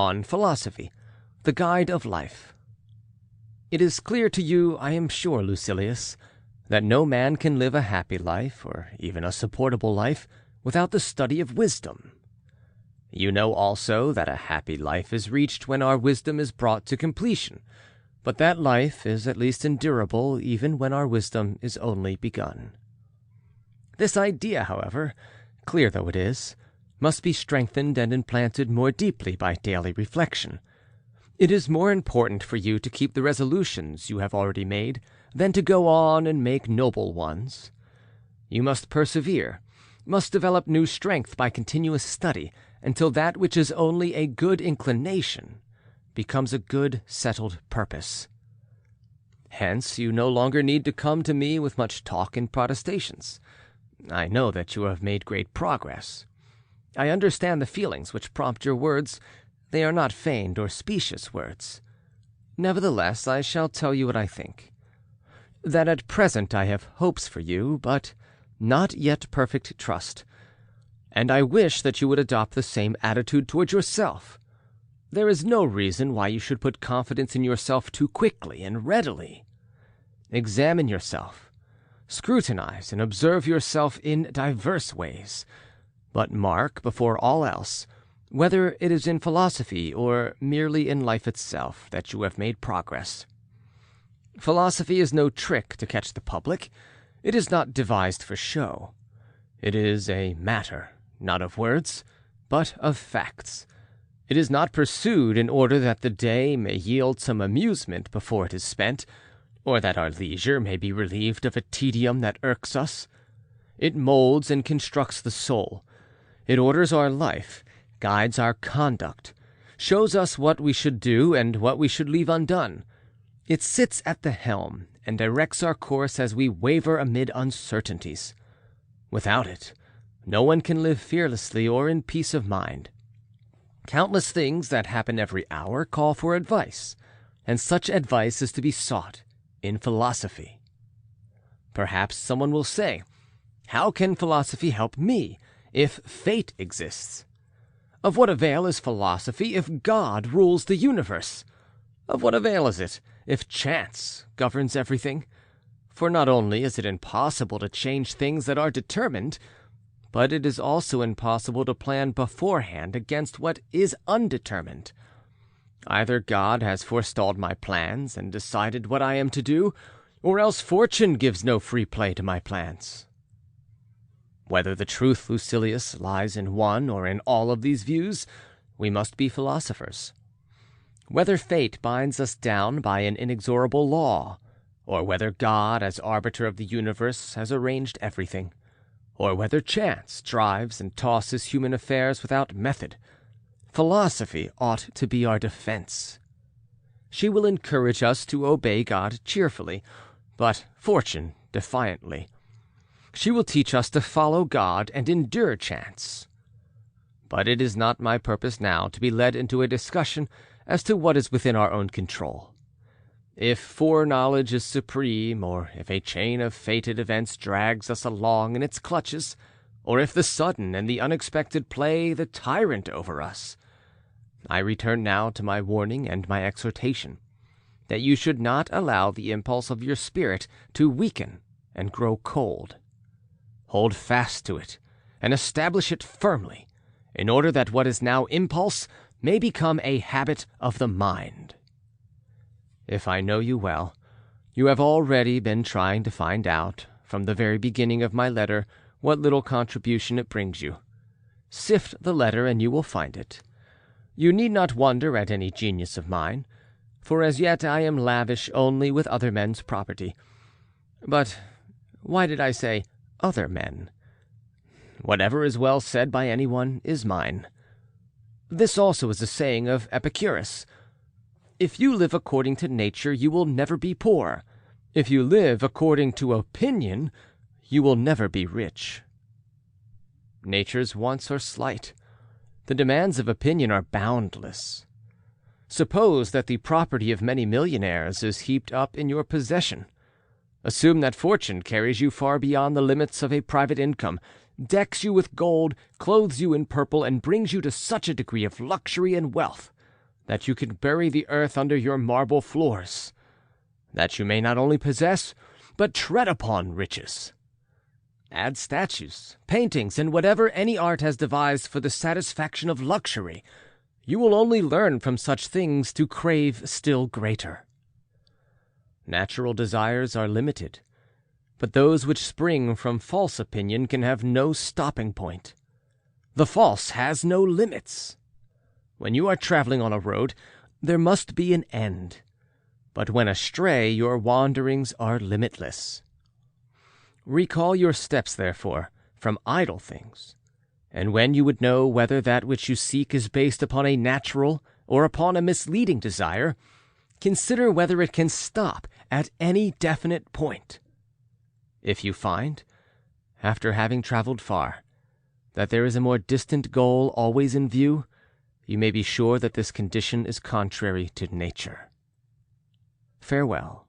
on philosophy, the guide of life. It is clear to you, I am sure, Lucilius, that no man can live a happy life, or even a supportable life, without the study of wisdom. You know also that a happy life is reached when our wisdom is brought to completion, but that life is at least endurable even when our wisdom is only begun. This idea, however, clear though it is, must be strengthened and implanted more deeply by daily reflection. It is more important for you to keep the resolutions you have already made than to go on and make noble ones. You must persevere, must develop new strength by continuous study, until that which is only a good inclination becomes a good settled purpose. Hence you no longer need to come to me with much talk and protestations. I know that you have made great progress. I understand the feelings which prompt your words. They are not feigned or specious words. Nevertheless, I shall tell you what I think. That at present I have hopes for you, but not yet perfect trust. And I wish that you would adopt the same attitude toward yourself. There is no reason why you should put confidence in yourself too quickly and readily. Examine yourself, scrutinize and observe yourself in diverse ways, but mark, before all else, whether it is in philosophy or merely in life itself that you have made progress. Philosophy is no trick to catch the public. It is not devised for show. It is a matter, not of words, but of facts. It is not pursued in order that the day may yield some amusement before it is spent, or that our leisure may be relieved of a tedium that irks us. It molds and constructs the soul. It orders our life, guides our conduct, shows us what we should do and what we should leave undone. It sits at the helm and directs our course as we waver amid uncertainties. Without it, no one can live fearlessly or in peace of mind. Countless things that happen every hour call for advice, and such advice is to be sought in philosophy. Perhaps someone will say, "How can philosophy help me, if fate exists? Of what avail is philosophy if God rules the universe? Of what avail is it if chance governs everything? For not only is it impossible to change things that are determined, but it is also impossible to plan beforehand against what is undetermined. Either God has forestalled my plans and decided what I am to do, or else fortune gives no free play to my plans." Whether the truth, Lucilius, lies in one or in all of these views, we must be philosophers. Whether fate binds us down by an inexorable law, or whether God, as arbiter of the universe, has arranged everything, or whether chance drives and tosses human affairs without method, philosophy ought to be our defense. She will encourage us to obey God cheerfully, but fortune defiantly. She will teach us to follow God and endure chance. But it is not my purpose now to be led into a discussion as to what is within our own control. If foreknowledge is supreme, or if a chain of fated events drags us along in its clutches, or if the sudden and the unexpected play the tyrant over us, I return now to my warning and my exhortation, that you should not allow the impulse of your spirit to weaken and grow cold. Hold fast to it, and establish it firmly, in order that what is now impulse may become a habit of the mind. If I know you well, you have already been trying to find out, from the very beginning of my letter, what little contribution it brings you. Sift the letter, and you will find it. You need not wonder at any genius of mine, for as yet I am lavish only with other men's property. But why did I say other men? Whatever is well said by anyone is mine. This also is a saying of Epicurus. If you live according to nature, you will never be poor. If you live according to opinion, you will never be rich. Nature's wants are slight. The demands of opinion are boundless. Suppose that the property of many millionaires is heaped up in your possession. Assume that fortune carries you far beyond the limits of a private income, decks you with gold, clothes you in purple, and brings you to such a degree of luxury and wealth that you can bury the earth under your marble floors, that you may not only possess, but tread upon riches. Add statues, paintings, and whatever any art has devised for the satisfaction of luxury. You will only learn from such things to crave still greater. Natural desires are limited, but those which spring from false opinion can have no stopping point. The false has no limits. When you are traveling on a road, there must be an end, but when astray, your wanderings are limitless. Recall your steps, therefore, from idle things, and when you would know whether that which you seek is based upon a natural or upon a misleading desire, consider whether it can stop at any definite point. If you find, after having traveled far, that there is a more distant goal always in view, you may be sure that this condition is contrary to nature. Farewell.